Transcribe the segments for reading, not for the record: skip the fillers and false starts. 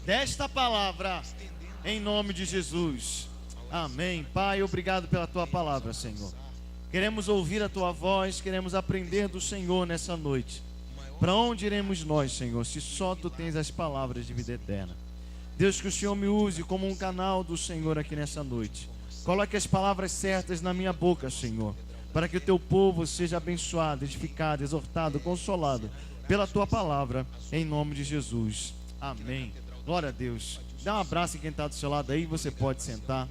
desta palavra, em nome de Jesus. Amém. Pai, obrigado pela tua palavra, Senhor. Queremos ouvir a tua voz, queremos aprender do Senhor nessa noite. Para onde iremos nós, Senhor, se só tu tens as palavras de vida eterna? Deus, que o Senhor me use como um canal do Senhor aqui nessa noite. Coloque as palavras certas na minha boca, Senhor, para que o teu povo seja abençoado, edificado, exortado, consolado pela tua palavra, em nome de Jesus. Amém. Glória a Deus. Dá um abraço em quem está do seu lado aí, você pode sentar.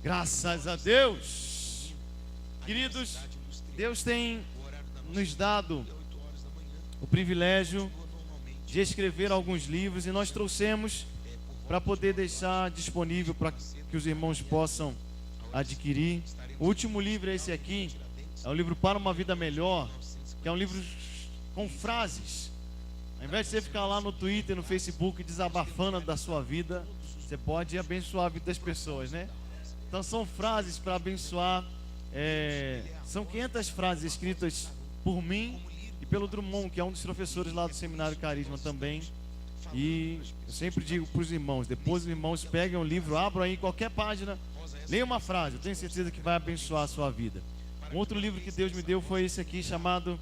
Graças a Deus. Queridos, Deus tem nos dado o privilégio de escrever alguns livros e nós trouxemos para poder deixar disponível para que os irmãos possam adquirir. O último livro é esse aqui, é o livro Para uma Vida Melhor, que é um livro com frases. Ao invés de você ficar lá no Twitter, no Facebook desabafando da sua vida, você pode abençoar a vida das pessoas, né? Então são frases para abençoar. São 500 frases escritas por mim e pelo Drummond, que é um dos professores lá do Seminário Carisma também. E eu sempre digo para os irmãos, depois os irmãos peguem o livro, abram aí qualquer página, leiam uma frase, eu tenho certeza que vai abençoar a sua vida. Um outro livro que Deus me deu foi esse aqui, chamado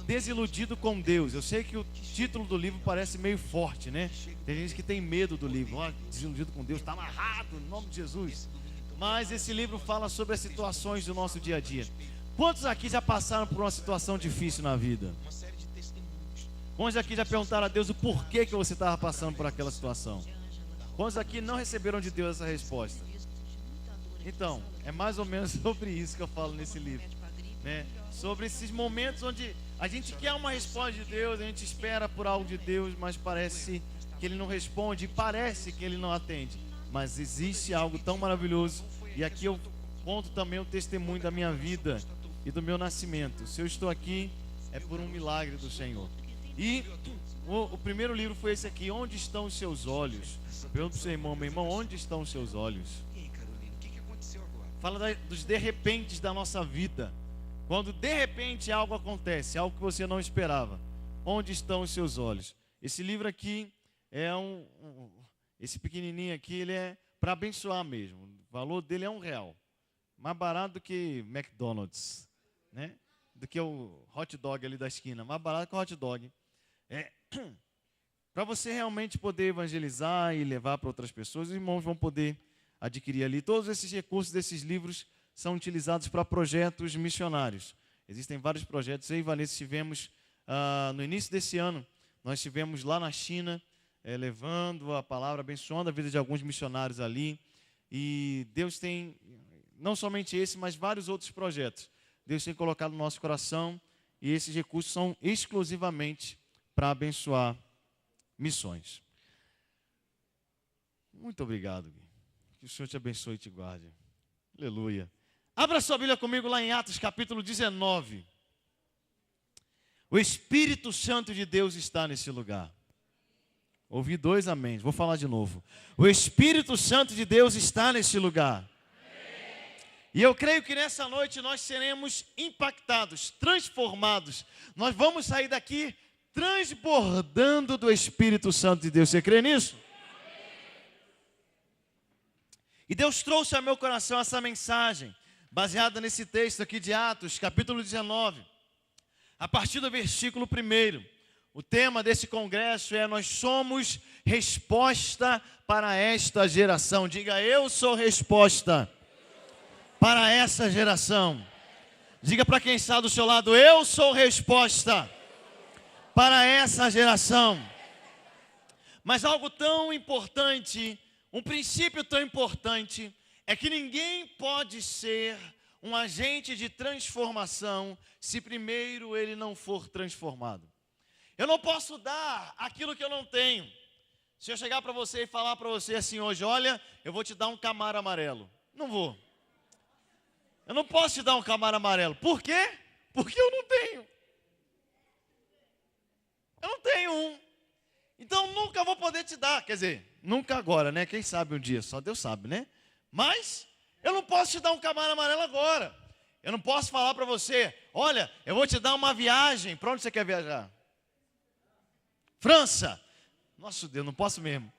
Desiludido com Deus. Eu sei que o título do livro parece meio forte, né? Tem gente que tem medo do livro. Desiludido com Deus, está amarrado, no nome de Jesus. Mas esse livro fala sobre as situações do nosso dia a dia. Quantos aqui já passaram por uma situação difícil na vida? Quantos aqui já perguntaram a Deus o porquê que você estava passando por aquela situação? Quantos aqui não receberam de Deus essa resposta? Então, é mais ou menos sobre isso que eu falo nesse livro, né? Sobre esses momentos onde a gente quer uma resposta de Deus, a gente espera por algo de Deus, mas parece que Ele não responde, parece que Ele não atende. Mas existe algo tão maravilhoso, e aqui eu conto também o testemunho da minha vida e do meu nascimento. Se eu estou aqui, é por um milagre do Senhor. E o primeiro livro foi esse aqui, Onde Estão os Seus Olhos? Pergunta para o seu irmão, meu irmão, onde estão os seus olhos? Fala dos de repentes da nossa vida. Quando de repente algo acontece, algo que você não esperava. Onde estão os seus olhos? Esse livro aqui é esse pequenininho aqui, ele é para abençoar mesmo. O valor dele é R$1. Mais barato do que McDonald's, né? Do que o hot dog ali da esquina. Mais barato que o hot dog. Para você realmente poder evangelizar e levar para outras pessoas, os irmãos vão poder adquirir ali. Todos esses recursos desses livros são utilizados para projetos missionários. Existem vários projetos. Eu e Vanessa estivemos, no início desse ano, nós estivemos lá na China, levando a palavra, abençoando a vida de alguns missionários ali. E Deus tem, não somente esse, mas vários outros projetos. Deus tem colocado no nosso coração, e esses recursos são exclusivamente para abençoar missões. Muito obrigado, Gui. Que o Senhor te abençoe e te guarde. Aleluia. Abra sua Bíblia comigo lá em Atos capítulo 19. O Espírito Santo de Deus está nesse lugar. Ouvi 2 amém. Vou falar de novo. O Espírito Santo de Deus está nesse lugar. E eu creio que nessa noite nós seremos impactados, transformados. Nós vamos sair daqui transbordando do Espírito Santo de Deus. Você crê nisso? E Deus trouxe ao meu coração essa mensagem, baseada nesse texto aqui de Atos, capítulo 19, a partir do versículo 1. O tema desse congresso é: nós somos resposta para esta geração. Diga, eu sou resposta para essa geração. Diga para quem está do seu lado, eu sou resposta para essa geração. Mas algo tão importante, um princípio tão importante, é que ninguém pode ser um agente de transformação se primeiro ele não for transformado. Eu não posso dar aquilo que eu não tenho. Se eu chegar para você e falar para você assim hoje, olha, eu vou te dar um Camaro amarelo. Não vou. Eu não posso te dar um Camaro amarelo. Por quê? Porque eu não tenho. Eu não tenho um. Então nunca vou poder te dar. Quer dizer, nunca agora, né? Quem sabe um dia, só Deus sabe, né? Mas eu não posso te dar um Camaro amarelo agora. Eu não posso falar para você, olha, eu vou te dar uma viagem. Para onde você quer viajar? França. Nossa Deus, não posso mesmo.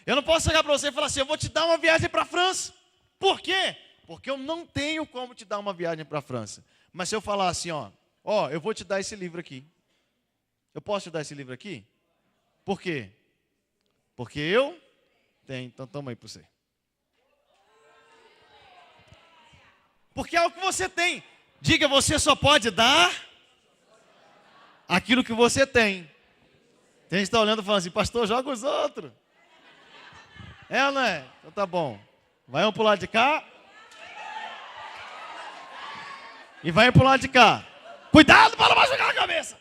Eu não posso chegar para você e falar assim, eu vou te dar uma viagem para a França. Por quê? Porque eu não tenho como te dar uma viagem para a França. Mas se eu falar assim, eu vou te dar esse livro aqui. Eu posso te dar esse livro aqui? Por quê? Porque eu tenho. Então toma aí para você. Porque é o que você tem. Diga, você só pode dar aquilo que você tem. Tem gente que está olhando e falando assim, pastor, joga os outros. É ou não é? Então tá bom. Vai um pro lado de cá. E vai pro lado de cá. Cuidado para não machucar a cabeça.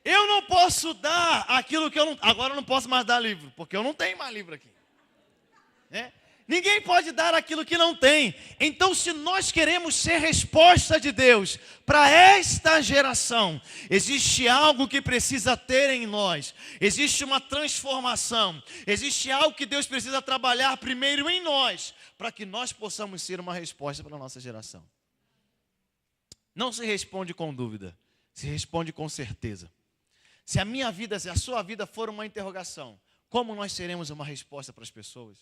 Eu não posso dar aquilo que eu não... Agora eu não posso mais dar livro, porque eu não tenho mais livro aqui. Ninguém pode dar aquilo que não tem. Então, se nós queremos ser resposta de Deus para esta geração, existe algo que precisa ter em nós. Existe uma transformação. Existe algo que Deus precisa trabalhar primeiro em nós, para que nós possamos ser uma resposta para a nossa geração. Não se responde com dúvida, se responde com certeza. Se a minha vida, se a sua vida for uma interrogação, como nós seremos uma resposta para as pessoas?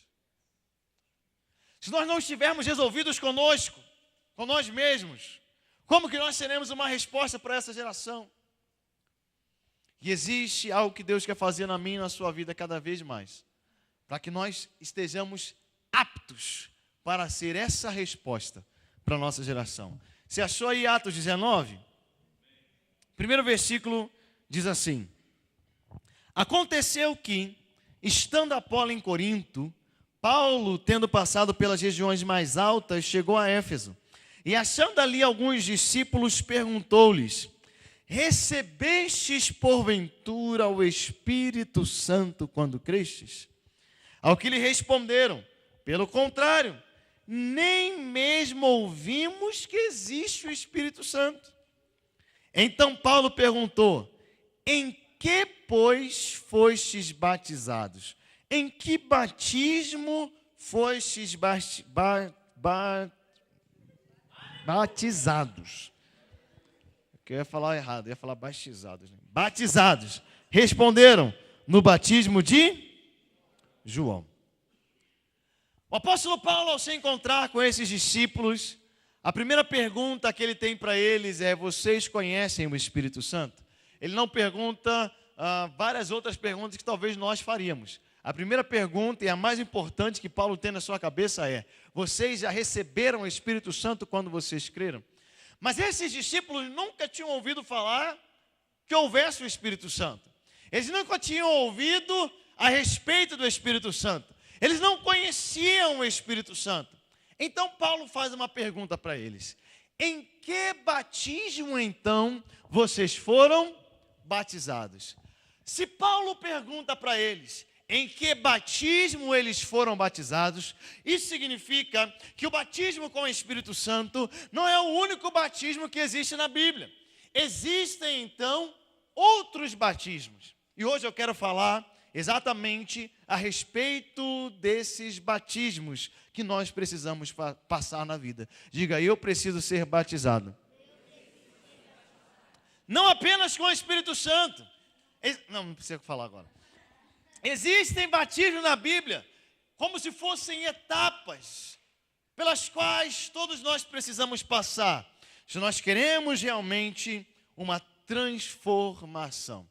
Se nós não estivermos resolvidos conosco, com nós mesmos, como que nós seremos uma resposta para essa geração? E existe algo que Deus quer fazer na minha e na sua vida cada vez mais, para que nós estejamos aptos para ser essa resposta para a nossa geração. Você achou aí Atos 19? Primeiro versículo diz assim: aconteceu que, estando Apolo em Corinto, Paulo, tendo passado pelas regiões mais altas, chegou a Éfeso. E achando ali alguns discípulos, perguntou-lhes: recebestes porventura o Espírito Santo quando crestes? Ao que lhe responderam: pelo contrário, nem mesmo ouvimos que existe o Espírito Santo. Então Paulo perguntou: em que, pois, fostes batizados? Em que batismo fostes batizados? Eu ia falar errado, ia falar batizados. Né? Batizados. Responderam: no batismo de João. O apóstolo Paulo, ao se encontrar com esses discípulos, a primeira pergunta que ele tem para eles é: vocês conhecem o Espírito Santo? Ele não pergunta várias outras perguntas que talvez nós faríamos. A primeira pergunta, e a mais importante que Paulo tem na sua cabeça é: vocês já receberam o Espírito Santo quando vocês creram? Mas esses discípulos nunca tinham ouvido falar que houvesse o Espírito Santo. Eles nunca tinham ouvido a respeito do Espírito Santo. Eles não conheciam o Espírito Santo. Então Paulo faz uma pergunta para eles: em que batismo então vocês foram batizados? Se Paulo pergunta para eles em que batismo eles foram batizados, isso significa que o batismo com o Espírito Santo não é o único batismo que existe na Bíblia. Existem então outros batismos. E hoje eu quero falar exatamente a respeito desses batismos que nós precisamos passar na vida. Diga: eu preciso ser batizado. Não apenas com o Espírito Santo. Não precisa falar agora. Existem batismos na Bíblia como se fossem etapas pelas quais todos nós precisamos passar, se nós queremos realmente uma transformação.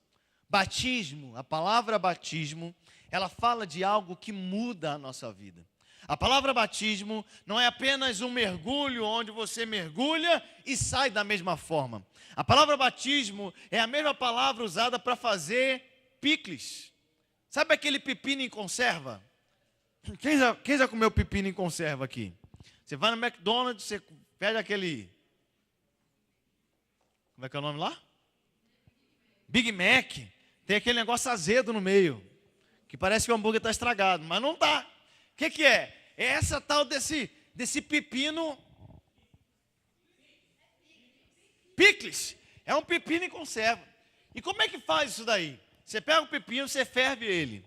Batismo, a palavra batismo, ela fala de algo que muda a nossa vida. A palavra batismo não é apenas um mergulho onde você mergulha e sai da mesma forma. A palavra batismo é a mesma palavra usada para fazer picles. Sabe aquele pepino em conserva? Quem já comeu pepino em conserva aqui? Você vai no McDonald's, você pede aquele... Como é que é o nome lá? Big Mac. Tem aquele negócio azedo no meio, que parece que o hambúrguer está estragado, mas não está. O que é? É essa tal desse pepino... Picles. É um pepino em conserva. E como é que faz isso daí? Você pega o pepino, você ferve ele.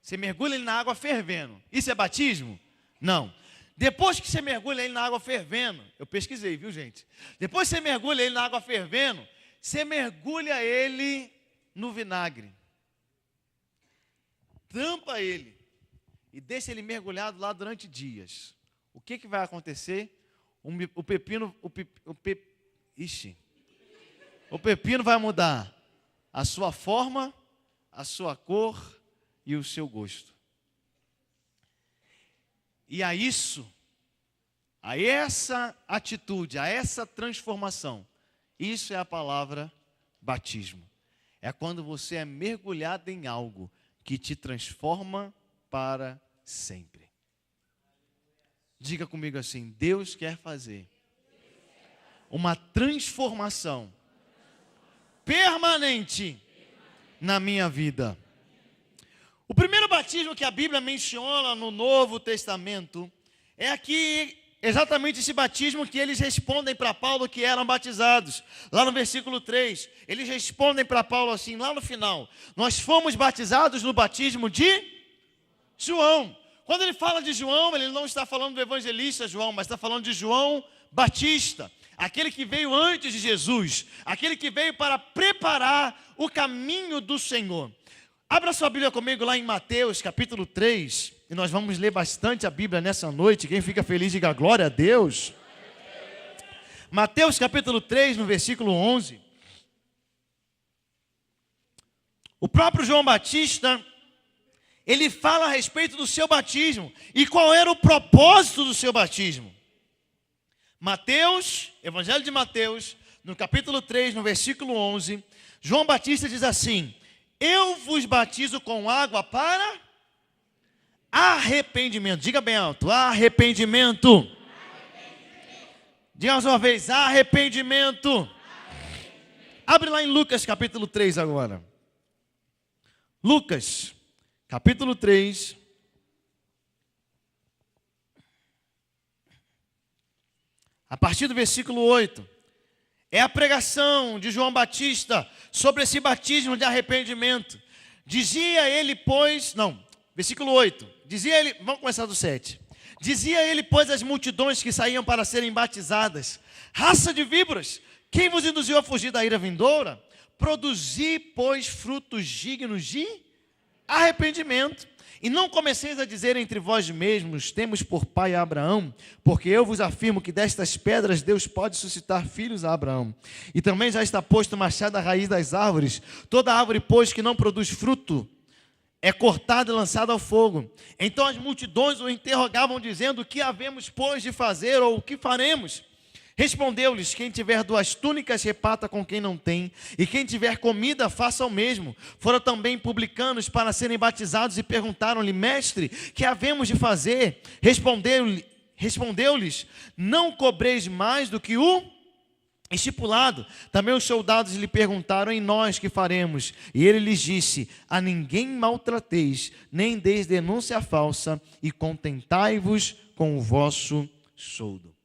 Você mergulha ele na água fervendo. Isso é batismo? Não. Depois que você mergulha ele na água fervendo, eu pesquisei, viu, gente? Depois que você mergulha ele na água fervendo, você mergulha ele no vinagre. Tampa ele e deixa ele mergulhado lá durante dias. O que vai acontecer? O pepino vai mudar a sua forma, a sua cor e o seu gosto. E a essa atitude, a essa transformação, isso é a palavra batismo. É quando você é mergulhado em algo que te transforma para sempre. Diga comigo assim: Deus quer fazer uma transformação permanente na minha vida. O primeiro batismo que a Bíblia menciona no Novo Testamento é aqui, exatamente esse batismo que eles respondem para Paulo que eram batizados. Lá no versículo 3, eles respondem para Paulo assim, lá no final: nós fomos batizados no batismo de João. Quando ele fala de João, ele não está falando do evangelista João, mas está falando de João Batista, aquele que veio antes de Jesus, aquele que veio para preparar o caminho do Senhor. Abra sua Bíblia comigo lá em Mateus capítulo 3, e nós vamos ler bastante a Bíblia nessa noite. Quem fica feliz, diga glória a Deus. Mateus capítulo 3, no versículo 11. O próprio João Batista, ele fala a respeito do seu batismo e qual era o propósito do seu batismo. Mateus, Evangelho de Mateus, no capítulo 3, no versículo 11, João Batista diz assim: eu vos batizo com água para arrependimento. Diga bem alto: arrependimento. Diga mais uma vez: arrependimento. Abre lá em Lucas capítulo 3 agora. Lucas capítulo 3. A partir do versículo 8. É a pregação de João Batista sobre esse batismo de arrependimento. Dizia ele, pois... Não, versículo 8. Dizia ele... Vamos começar do 7. Dizia ele, pois, às multidões que saíam para serem batizadas: raça de víboras, quem vos induziu a fugir da ira vindoura? Produzi, pois, frutos dignos de arrependimento. E não comeceis a dizer entre vós mesmos: temos por pai a Abraão, porque eu vos afirmo que destas pedras Deus pode suscitar filhos a Abraão. E também já está posto o machado à raiz das árvores. Toda árvore, pois, que não produz fruto é cortada e lançada ao fogo. Então as multidões o interrogavam, dizendo: o que havemos, pois, de fazer, ou o que faremos? Respondeu-lhes: quem tiver 2 túnicas, reparta com quem não tem, e quem tiver comida, faça o mesmo. Foram também publicanos para serem batizados e perguntaram-lhe: mestre, que havemos de fazer? Respondeu-lhes: não cobreis mais do que o estipulado. Também os soldados lhe perguntaram: e nós que faremos? E ele lhes disse: a ninguém maltrateis, nem deis denúncia falsa, e contentai-vos com o vosso soldo.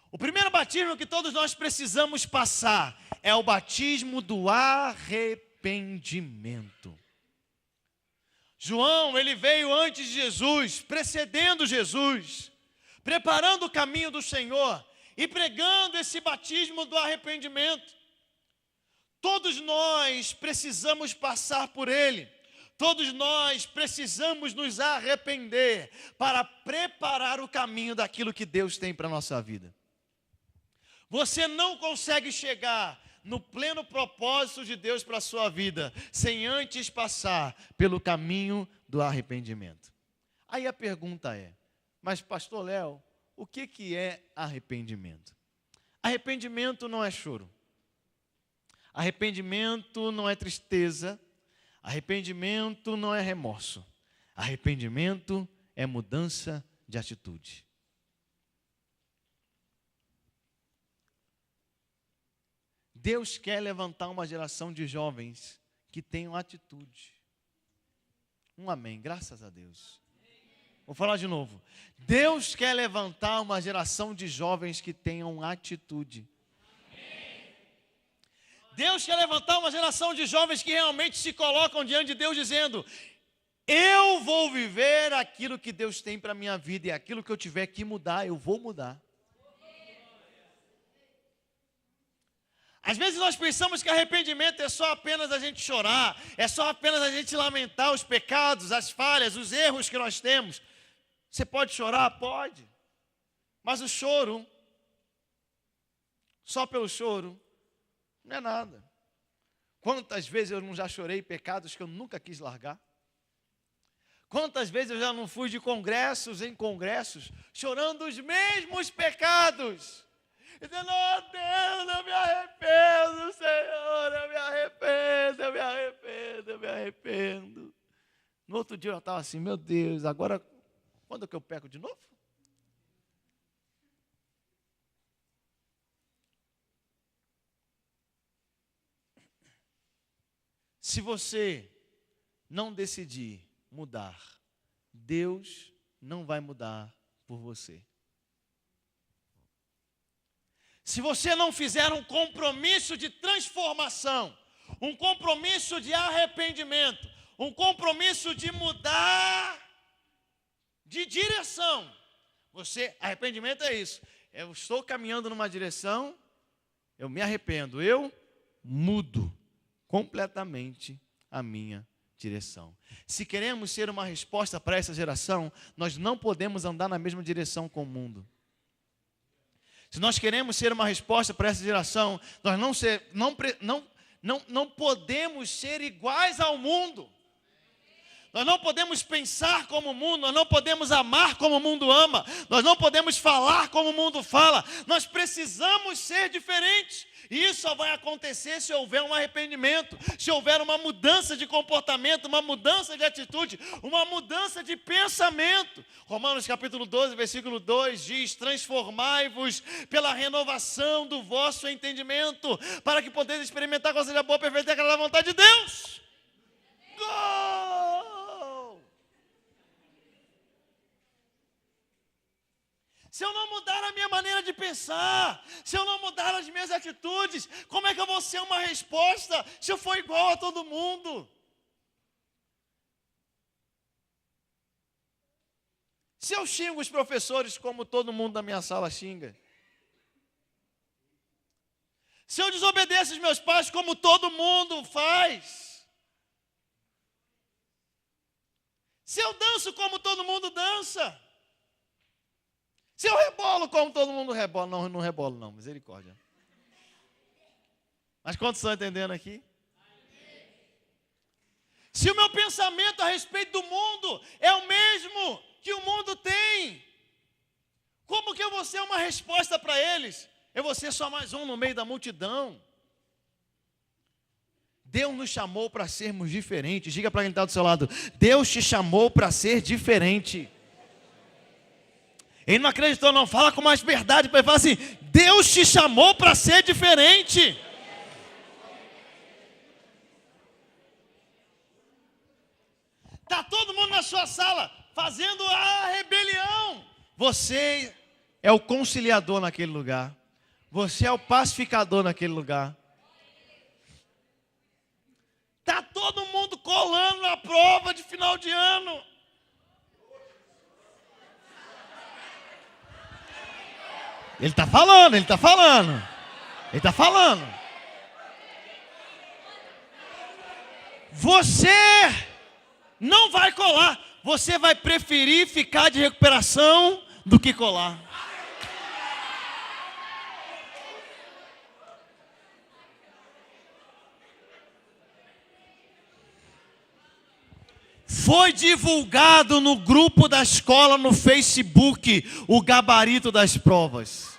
O primeiro batismo que todos nós precisamos passar é o batismo do arrependimento. João, ele veio antes de Jesus, precedendo Jesus, preparando o caminho do Senhor e pregando esse batismo do arrependimento. Todos nós precisamos passar por ele. Todos nós precisamos nos arrepender para preparar o caminho daquilo que Deus tem para a nossa vida. Você não consegue chegar no pleno propósito de Deus para a sua vida sem antes passar pelo caminho do arrependimento. Aí a pergunta é: mas pastor Léo, o que é arrependimento? Arrependimento não é choro. Arrependimento não é tristeza. Arrependimento não é remorso. Arrependimento é mudança de atitude. Deus quer levantar uma geração de jovens que tenham atitude. Um amém, graças a Deus. Vou falar de novo. Deus quer levantar uma geração de jovens que tenham atitude. Deus quer levantar uma geração de jovens que realmente se colocam diante de Deus dizendo: Eu vou viver aquilo que Deus tem para a minha vida, e aquilo que eu tiver que mudar, eu vou mudar. Às vezes nós pensamos que arrependimento é só apenas a gente chorar, é só apenas a gente lamentar os pecados, as falhas, os erros que nós temos. Você pode chorar? Pode. Mas o choro, só pelo choro, não é nada. Quantas vezes eu não já chorei pecados que eu nunca quis largar? Quantas vezes eu já não fui de congressos em congressos, chorando os mesmos pecados, dizendo: oh Deus, eu me arrependo, Senhor, eu me arrependo, eu me arrependo, eu me arrependo. No outro dia eu estava assim: meu Deus, agora quando que eu peco de novo? Se você não decidir mudar, Deus não vai mudar por você. Se você não fizer um compromisso de transformação, um compromisso de arrependimento, um compromisso de mudar de direção, arrependimento é isso. Eu estou caminhando numa direção, eu me arrependo, eu mudo completamente a minha direção. Se queremos ser uma resposta para essa geração, nós não podemos andar na mesma direção com o mundo. Se nós queremos ser uma resposta para essa geração, nós não podemos ser iguais ao mundo. Nós não podemos pensar como o mundo, nós não podemos amar como o mundo ama, nós não podemos falar como o mundo fala. Nós precisamos ser diferentes. E isso só vai acontecer se houver um arrependimento, se houver uma mudança de comportamento, uma mudança de atitude, uma mudança de pensamento. Romanos capítulo 12, versículo 2 diz: transformai-vos pela renovação do vosso entendimento, para que podeis experimentar qual seja a boa, perfeita e agradável vontade de Deus. Gol! Se eu não mudar a minha maneira de pensar, se eu não mudar as minhas atitudes, como é que eu vou ser uma resposta se eu for igual a todo mundo? Se eu xingo os professores como todo mundo da minha sala xinga, se eu desobedeço os meus pais como todo mundo faz, se eu danço como todo mundo dança, se eu rebolo como todo mundo rebola, não rebolo não, misericórdia. Mas quantos estão entendendo aqui? Se o meu pensamento a respeito do mundo é o mesmo que o mundo tem, como que eu vou ser uma resposta para eles? Eu vou ser só mais um no meio da multidão. Deus nos chamou para sermos diferentes. Diga para quem está do seu lado: Deus te chamou para ser diferente. Ele não acreditou não, fala com mais verdade para ele, fala assim: Deus te chamou para ser diferente. Está todo mundo na sua sala fazendo a rebelião. Você é o conciliador naquele lugar. Você é o pacificador naquele lugar. Está todo mundo colando na prova de final de ano. Ele está falando, ele está falando. Ele está falando. Você não vai colar. Você vai preferir ficar de recuperação do que colar. Foi divulgado no grupo da escola no Facebook o gabarito das provas.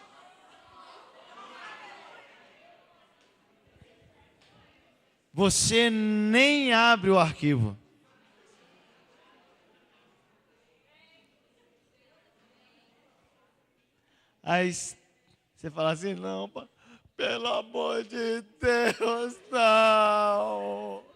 Você nem abre o arquivo. Aí você fala assim: não, pelo amor de Deus, não.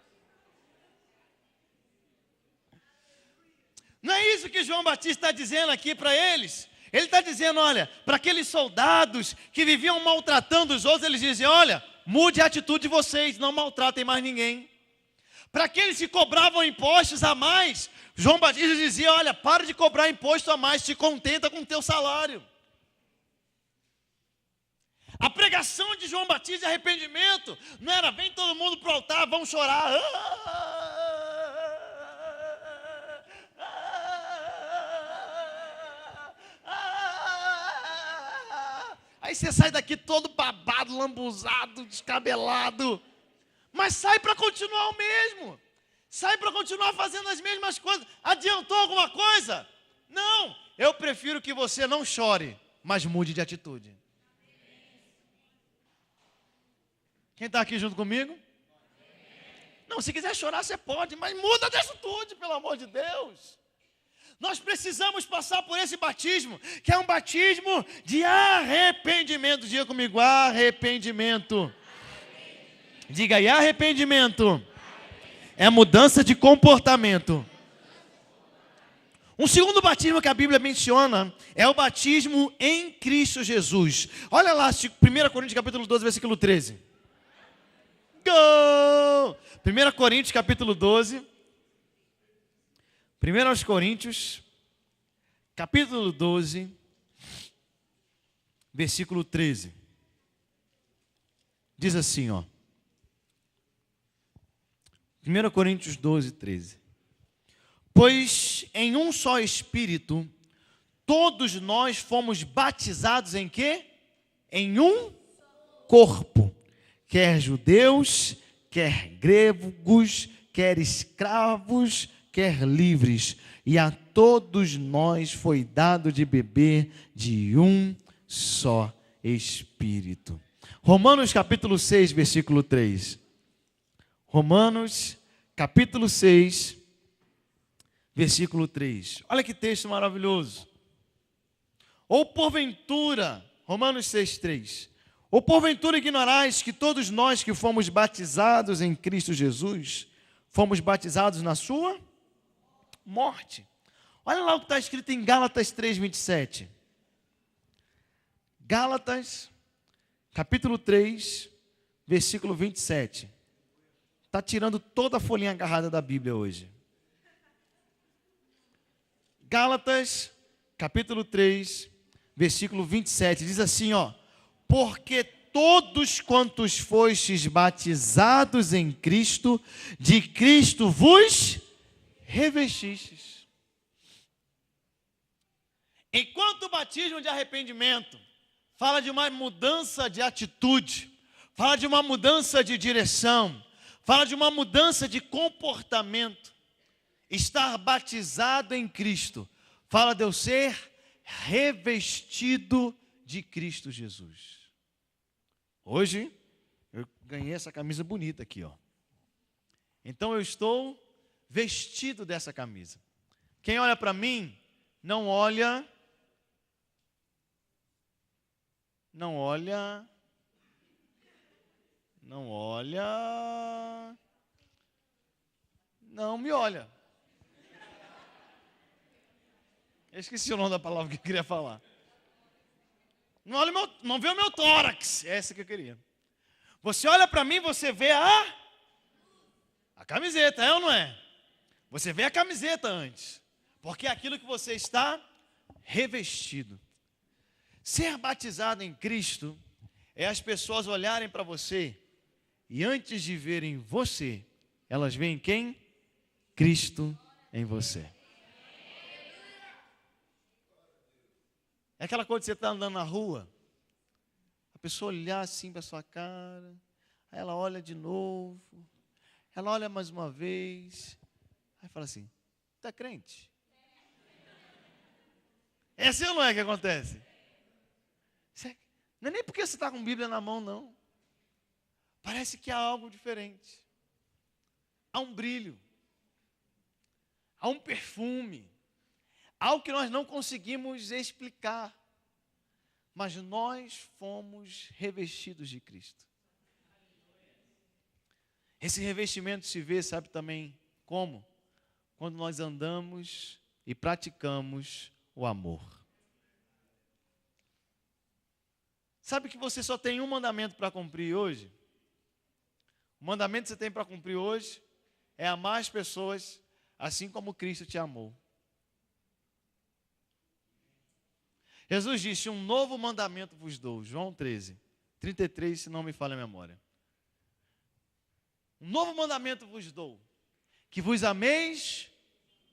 Não é isso que João Batista está dizendo aqui para eles. Ele está dizendo: olha, para aqueles soldados que viviam maltratando os outros, eles dizem: olha, mude a atitude de vocês, não maltratem mais ninguém. Para aqueles que cobravam impostos a mais, João Batista dizia: olha, para de cobrar imposto a mais, te contenta com o teu salário. A pregação de João Batista de arrependimento não era: vem todo mundo para o altar, vamos chorar. Aí você sai daqui todo babado, lambuzado, descabelado. Mas sai para continuar o mesmo. Sai para continuar fazendo as mesmas coisas. Adiantou alguma coisa? Não. Eu prefiro que você não chore, mas mude de atitude. Quem está aqui junto comigo? Não, se quiser chorar você pode, mas muda de atitude, pelo amor de Deus. Nós precisamos passar por esse batismo, que é um batismo de arrependimento. Diga comigo: arrependimento. Diga aí: arrependimento é mudança de comportamento. Um segundo batismo que a Bíblia menciona é o batismo em Cristo Jesus. Olha lá, 1 Coríntios capítulo 12, versículo 13. Go! 1 Coríntios capítulo 12. 1 Coríntios capítulo 12, versículo 13. Diz assim, ó. 1 Coríntios 12, 13. Pois em um só Espírito, todos nós fomos batizados em quê? Em um corpo. Quer judeus, quer gregos, quer escravos, quer livres. E a todos nós foi dado de beber de um só Espírito. Romanos capítulo 6, versículo 3. Romanos, capítulo 6, versículo 3. Olha que texto maravilhoso. Ou porventura, Romanos 6, 3. Ou porventura ignorais que todos nós que fomos batizados em Cristo Jesus, fomos batizados na sua morte. Olha lá o que está escrito em Gálatas 3, 27. Gálatas, capítulo 3, versículo 27. Está tirando toda a folhinha agarrada da Bíblia hoje. Gálatas, capítulo 3, versículo 27, diz assim, ó: porque todos quantos fostes batizados em Cristo, de Cristo vos revestistes. Enquanto o batismo de arrependimento fala de uma mudança de atitude, fala de uma mudança de direção, fala de uma mudança de comportamento, estar batizado em Cristo fala de eu ser revestido de Cristo Jesus. Hoje eu ganhei essa camisa bonita aqui, ó. Então eu estou vestido dessa camisa. Quem olha para mim não olha não me olha. Eu esqueci o nome da palavra que eu queria falar. Não vê o meu tórax, é essa que eu queria. Você olha para mim, você vê a camiseta, é ou não é? Você vê a camiseta antes, porque é aquilo que você está revestido. Ser batizado em Cristo é as pessoas olharem para você e antes de verem você, elas veem quem? Cristo em você. É aquela coisa de você estar andando na rua, a pessoa olhar assim para a sua cara, aí ela olha de novo, ela olha mais uma vez, aí fala assim: está crente? É assim ou não é que acontece? Não é nem porque você está com a Bíblia na mão, não. Parece que há algo diferente. Há um brilho. Há um perfume. Algo que nós não conseguimos explicar. Mas nós fomos revestidos de Cristo. Esse revestimento se vê, sabe também como? Quando nós andamos e praticamos o amor. Sabe que você só tem um mandamento para cumprir hoje? O mandamento que você tem para cumprir hoje é amar as pessoas assim como Cristo te amou. Jesus disse: um novo mandamento vos dou. João 13, 33, se não me falha a memória. Um novo mandamento vos dou, que vos ameis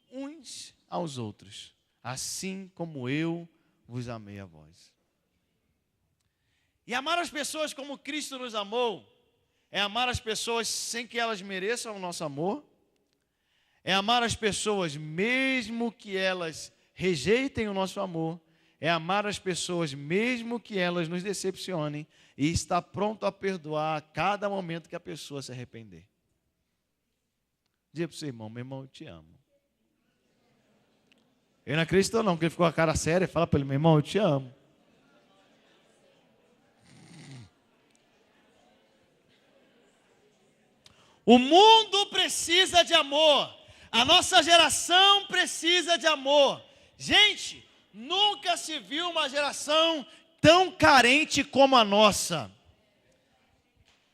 uns aos outros, assim como eu vos amei a vós. E amar as pessoas como Cristo nos amou, é amar as pessoas sem que elas mereçam o nosso amor, é amar as pessoas mesmo que elas rejeitem o nosso amor, é amar as pessoas mesmo que elas nos decepcionem e estar pronto a perdoar a cada momento que a pessoa se arrepender. Diga para o seu irmão: meu irmão, eu te amo. Ele não acreditou não, porque ele ficou com a cara séria. Fala para ele: meu irmão, eu te amo. O mundo precisa de amor. A nossa geração precisa de amor. Gente, nunca se viu uma geração tão carente como a nossa.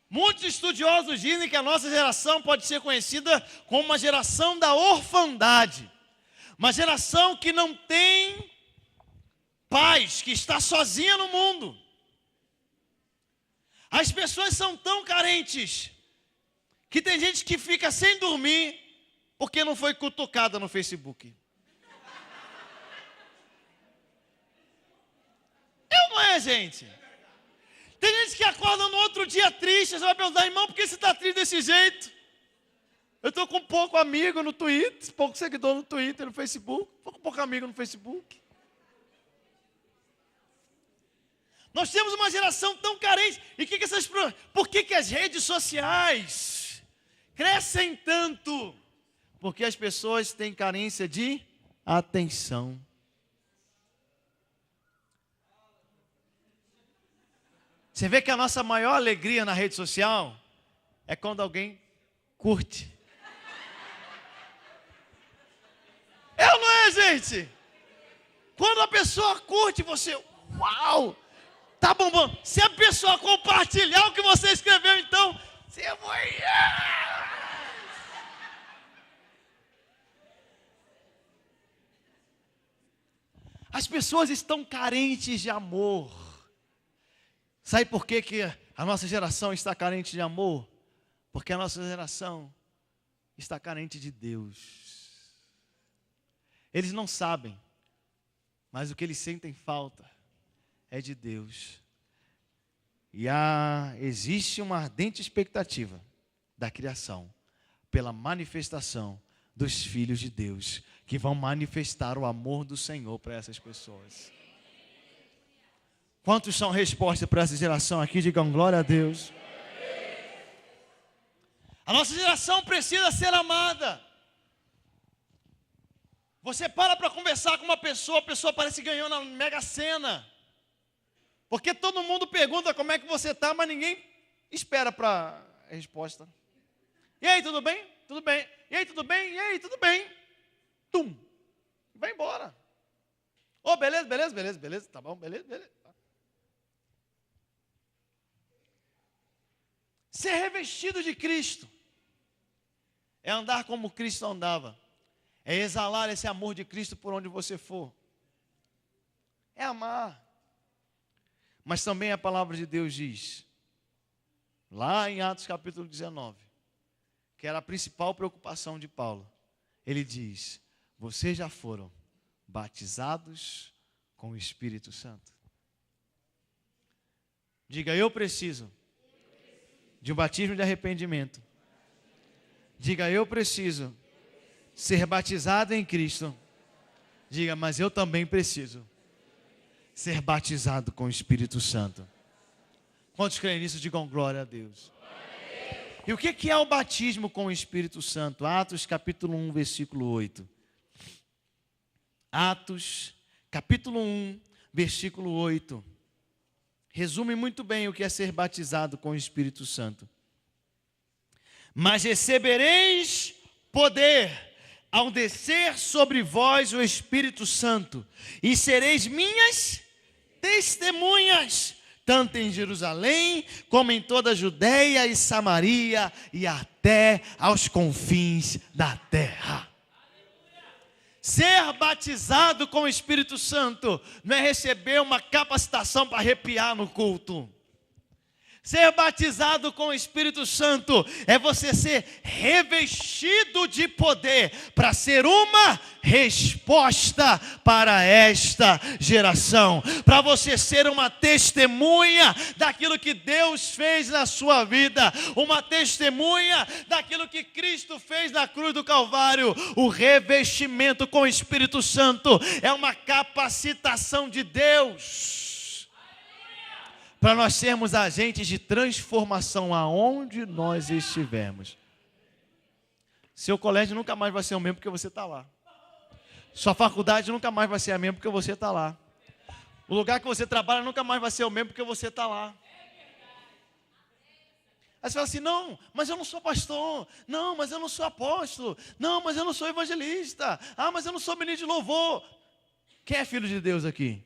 Muitos estudiosos dizem que a nossa geração pode ser conhecida como uma geração da orfandade. Uma geração que não tem paz, que está sozinha no mundo. As pessoas são tão carentes que tem gente que fica sem dormir porque não foi cutucada no Facebook. Não é, gente? Tem gente que acorda no outro dia triste. Você vai perguntar: irmão, por que você está triste desse jeito? Eu estou com pouco amigo no Twitter, pouco seguidor no Twitter, no Facebook. Estou com pouco amigo no Facebook. Nós temos uma geração tão carente. E por que as redes sociais crescem tanto? Porque as pessoas têm carência de atenção. Você vê que a nossa maior alegria na rede social é quando alguém curte. É ou não é, gente? Quando a pessoa curte, você, uau, tá bombando. Se a pessoa compartilhar o que você escreveu, então, você vai... As pessoas estão carentes de amor. Sabe por que a nossa geração está carente de amor? Porque a nossa geração está carente de Deus. Eles não sabem, mas o que eles sentem falta é de Deus. E existe uma ardente expectativa da criação pela manifestação dos filhos de Deus, que vão manifestar o amor do Senhor para essas pessoas. Quantos são resposta para essa geração aqui? Digam glória a Deus. A nossa geração precisa ser amada. Você para conversar com uma pessoa, a pessoa parece que ganhou na Mega Sena. Porque todo mundo pergunta como é que você está, mas ninguém espera para a resposta. E aí, tudo bem? Tudo bem. E aí, tudo bem? E aí, tudo bem? Tum. Vai embora. Ô, beleza, beleza, beleza, beleza. Tá bom, beleza, beleza. Ser revestido de Cristo é andar como Cristo andava. É exalar esse amor de Cristo por onde você for. É amar. Mas também a palavra de Deus diz, lá em Atos capítulo 19, que era a principal preocupação de Paulo. Ele diz: vocês já foram batizados com o Espírito Santo. Diga: eu preciso de um batismo de arrependimento. Diga: eu preciso ser batizado em Cristo. Diga: mas eu também preciso ser batizado com o Espírito Santo. Quantos creem nisso? Digam glória a Deus. E o que é o batismo com o Espírito Santo? Atos capítulo 1, versículo 8. Atos capítulo 1, versículo 8. Resume muito bem o que é ser batizado com o Espírito Santo. Mas recebereis poder ao descer sobre vós o Espírito Santo, e sereis minhas testemunhas, tanto em Jerusalém, como em toda a Judéia e Samaria, e até aos confins da terra. Ser batizado com o Espírito Santo não é receber uma capacitação para arrepiar no culto. Ser batizado com o Espírito Santo é você ser revestido de poder para ser uma resposta para esta geração. Para você ser uma testemunha daquilo que Deus fez na sua vida. Uma testemunha daquilo que Cristo fez na cruz do Calvário. O revestimento com o Espírito Santo é uma capacitação de Deus para nós sermos agentes de transformação aonde nós estivermos. Seu colégio nunca mais vai ser o mesmo porque você está lá. Sua faculdade nunca mais vai ser a mesma porque você está lá. O lugar que você trabalha nunca mais vai ser o mesmo porque você está lá. Aí você fala assim, não, mas eu não sou pastor. Não, mas eu não sou apóstolo. Não, mas eu não sou evangelista. Ah, mas eu não sou ministro de louvor. Quem é filho de Deus aqui?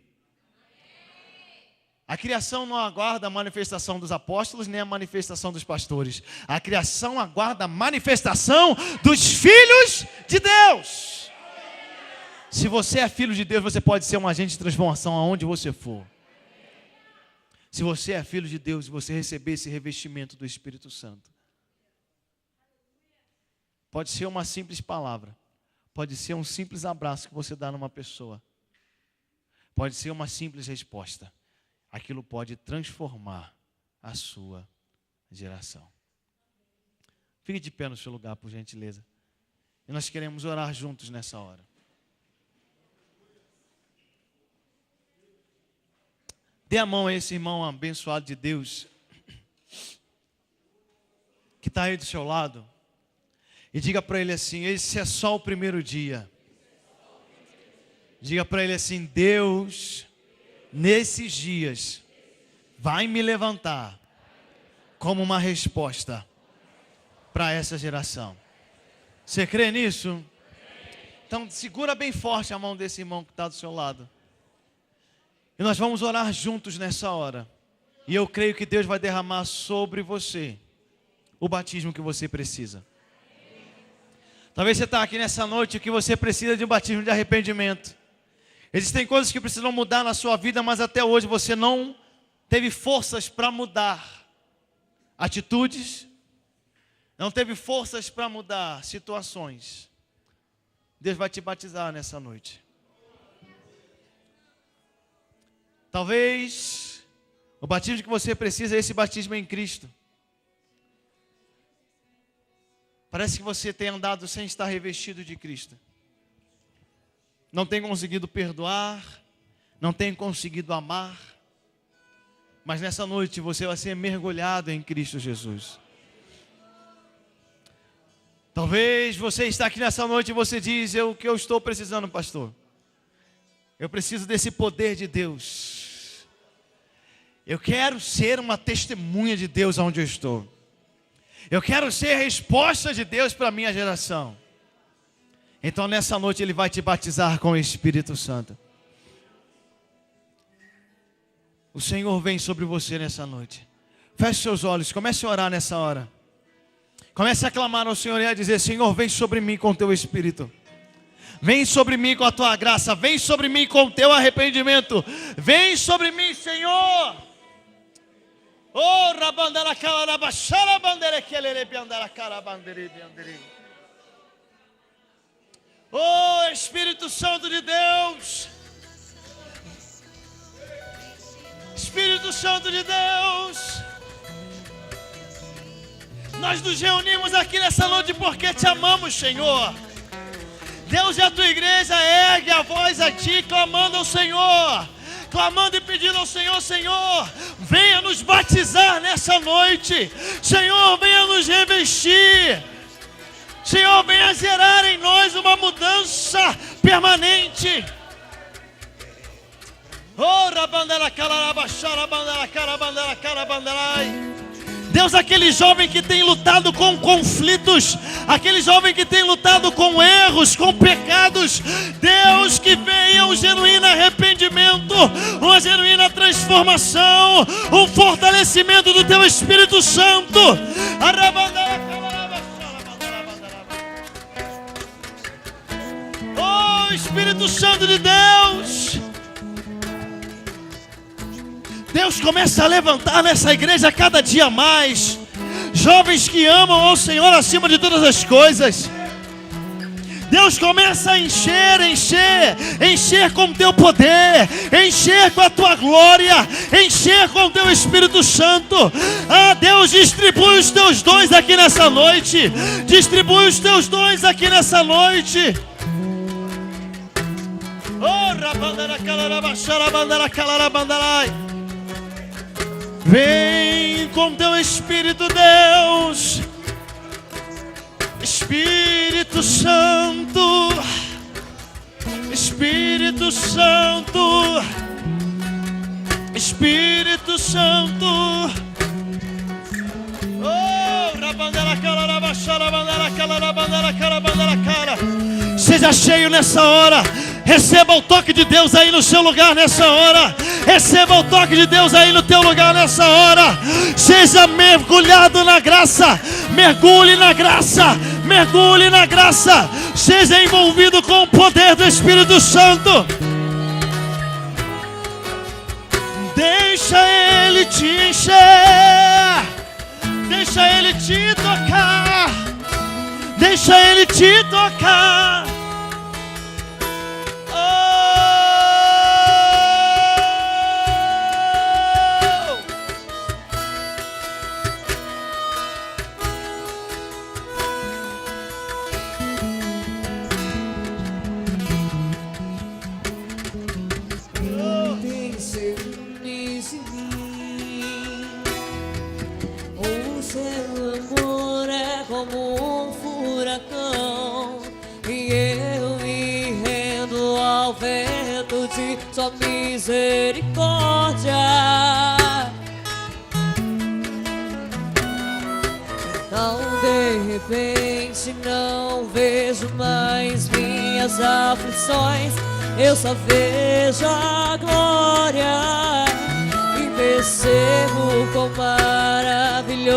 A criação não aguarda a manifestação dos apóstolos, nem a manifestação dos pastores. A criação aguarda a manifestação dos filhos de Deus. Se você é filho de Deus, você pode ser um agente de transformação aonde você for. Se você é filho de Deus e você receber esse revestimento do Espírito Santo. Pode ser uma simples palavra. Pode ser um simples abraço que você dá numa pessoa. Pode ser uma simples resposta. Aquilo pode transformar a sua geração. Fique de pé no seu lugar, por gentileza. E nós queremos orar juntos nessa hora. Dê a mão a esse irmão abençoado de Deus, que está aí do seu lado, e diga para ele assim, esse é só o primeiro dia. Diga para ele assim, Deus, nesses dias, vai me levantar como uma resposta para essa geração. Você crê nisso? Então segura bem forte a mão desse irmão que está do seu lado. E nós vamos orar juntos nessa hora. E eu creio que Deus vai derramar sobre você o batismo que você precisa. Talvez você está aqui nessa noite e que você precisa de um batismo de arrependimento. Existem coisas que precisam mudar na sua vida, mas até hoje você não teve forças para mudar atitudes, não teve forças para mudar situações. Deus vai te batizar nessa noite. Talvez o batismo que você precisa é esse batismo em Cristo. Parece que você tem andado sem estar revestido de Cristo. Não tem conseguido perdoar, não tem conseguido amar, mas nessa noite você vai ser mergulhado em Cristo Jesus. Talvez você está aqui nessa noite e você diz, o que eu estou precisando, pastor? Eu preciso desse poder de Deus. Eu quero ser uma testemunha de Deus onde eu estou. Eu quero ser resposta de Deus para a minha geração. Então nessa noite Ele vai te batizar com o Espírito Santo. O Senhor vem sobre você nessa noite. Feche seus olhos, comece a orar nessa hora. Comece a clamar ao Senhor e a dizer, Senhor, vem sobre mim com o teu Espírito. Vem sobre mim com a tua graça. Vem sobre mim com o teu arrependimento. Vem sobre mim, Senhor. Oh, rabandara calaraba, xarabandere quelere biandara carabandere biandere. Oh, Espírito Santo de Deus. Espírito Santo de Deus. Nós nos reunimos aqui nessa noite porque te amamos, Senhor. Deus e a tua igreja ergue a voz a ti, clamando ao Senhor. Clamando e pedindo ao Senhor, Senhor, venha nos batizar nessa noite. Senhor, venha nos revestir. Senhor, venha gerar em nós uma mudança permanente. Oh, rabandera calaraba, xarabandera carabandera carabanderai. Deus, aquele jovem que tem lutado com conflitos, aquele jovem que tem lutado com erros, com pecados, Deus, que venha um genuíno arrependimento, uma genuína transformação, um fortalecimento do Teu Espírito Santo. Oh, Espírito Santo de Deus, Deus, começa a levantar nessa igreja cada dia mais jovens que amam ao Senhor acima de todas as coisas. Deus, começa a encher com Teu poder, encher com a Tua glória, encher com o Teu Espírito Santo. Ah, Deus, distribui os Teus dons aqui nessa noite, distribui os Teus dons aqui nessa noite. Oh, vem com Teu Espírito, Deus. Espírito Santo, Espírito Santo, Espírito Santo. Oh, rabandera cara, rabachara, bandera cara, rabandera cara, bandera cara. Seja cheio nessa hora. Receba o toque de Deus aí no seu lugar nessa hora. Receba o toque de Deus aí no teu lugar nessa hora. Seja mergulhado na graça. Mergulhe na graça. Mergulhe na graça. Seja envolvido com o poder do Espírito Santo. Deixa Ele te encher. Deixa Ele te tocar. Deixa Ele te tocar. Sua misericórdia. Não, de repente não vejo mais minhas aflições. Eu só vejo a glória e percebo quão maravilhoso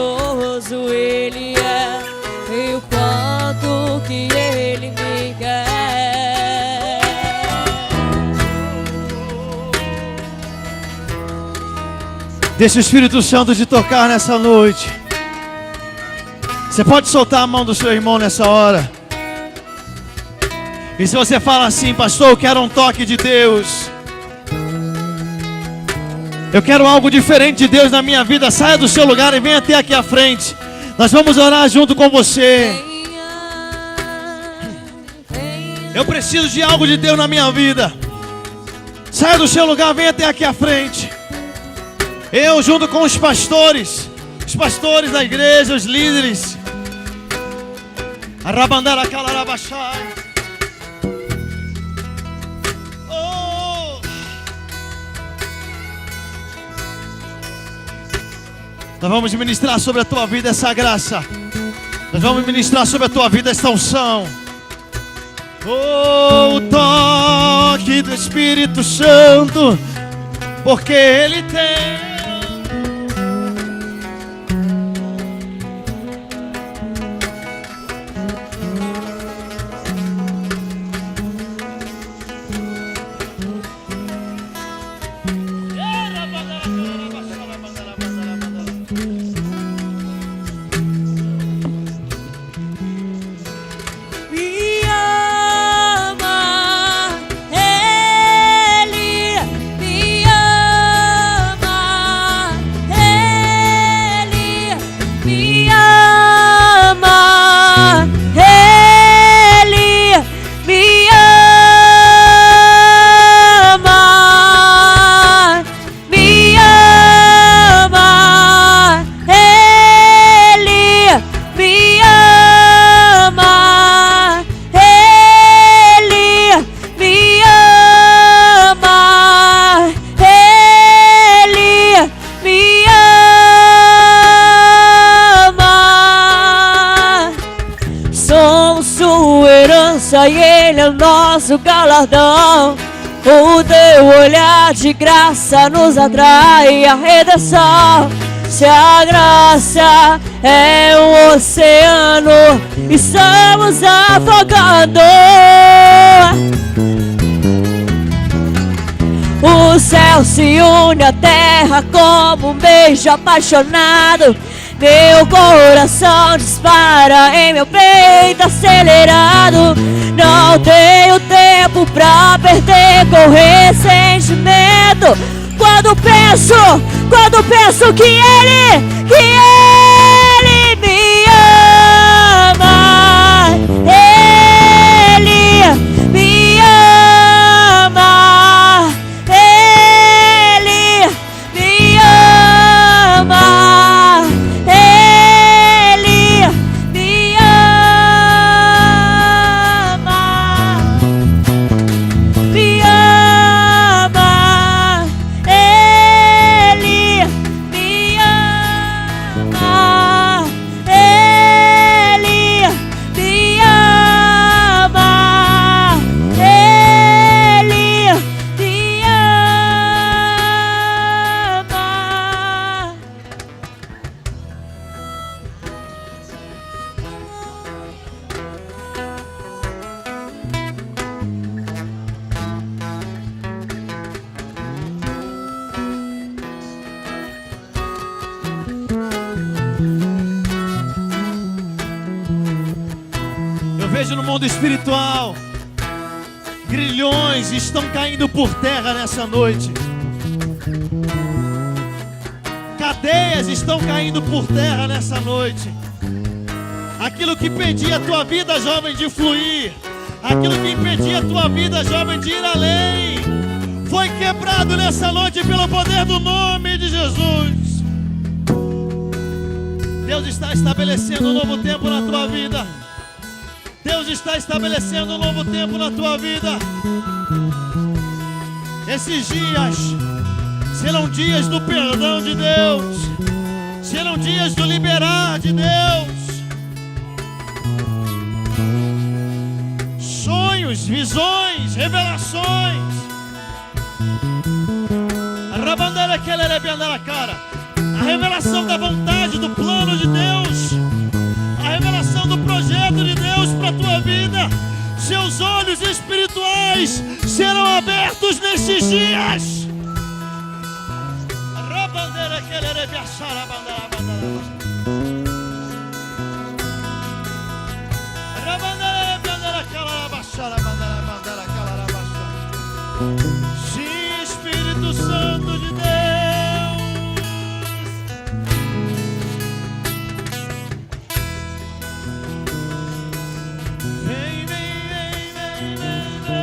Ele é e o quanto que Ele me quer. Deixa o Espírito Santo te tocar nessa noite. Você pode soltar a mão do seu irmão nessa hora. E se você fala assim: pastor, eu quero um toque de Deus, eu quero algo diferente de Deus na minha vida, saia do seu lugar e venha até aqui à frente. Nós vamos orar junto com você. Eu preciso de algo de Deus na minha vida. Saia do seu lugar, venha até aqui à frente. Eu junto com os pastores da igreja, os líderes. Arrabandara calarabachai. Oh! Nós vamos ministrar sobre a tua vida essa graça. Nós vamos ministrar sobre a tua vida esta unção. Oh, o toque do Espírito Santo, porque Ele tem. Me ama, graça e Ele é o nosso galardão. O teu olhar de graça nos atrai a redenção. Se a graça é um oceano, estamos afogando. O céu se une à terra como um beijo apaixonado. Meu coração dispara em meu peito acelerado. Não tenho tempo pra perder com ressentimento. Quando penso que Ele me ama, Ele me ama, Ele me ama, Ele me ama, me ama, Ele me ama, Ele me ama, Ele me ama. Eu vejo no mundo espiritual, grilhões estão caindo por terra nessa noite. Cadeias estão caindo por terra nessa noite. Aquilo que impedia a tua vida, jovem, de fluir, aquilo que impedia a tua vida, jovem, de ir além, foi quebrado nessa noite pelo poder do nome de Jesus. Deus está estabelecendo um novo tempo na tua vida. Deus está estabelecendo um novo tempo na tua vida. Esses dias serão dias do perdão de Deus, serão dias do liberar de Deus. Sonhos, visões, revelações. A revelação da vontade, do plano de Deus, a revelação do projeto de Deus para a tua vida. Seus olhos espirituais serão abertos nesses dias. Sim, Espírito Santo de Deus. Vem, vem, vem, vem, vem, vem.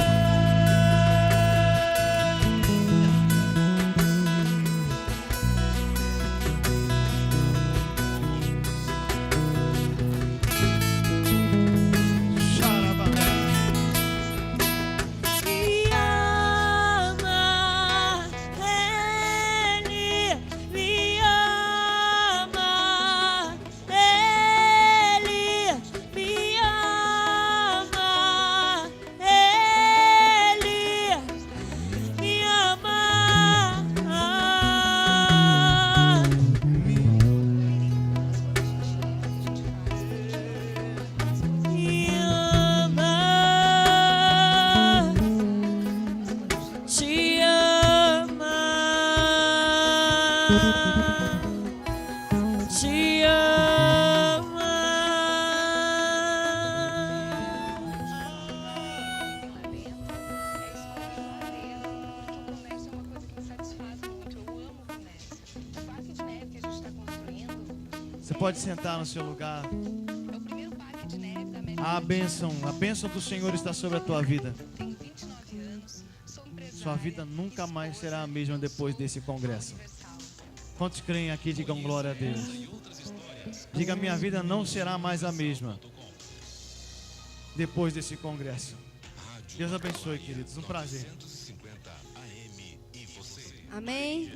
Te ama. Você pode sentar no seu lugar. A bênção do Senhor está sobre a tua vida. Sua vida nunca mais será a mesma depois desse congresso. Quantos creem aqui, digam glória a Deus. Diga, minha vida não será mais a mesma depois desse congresso. Deus abençoe, queridos. Um prazer. Amém.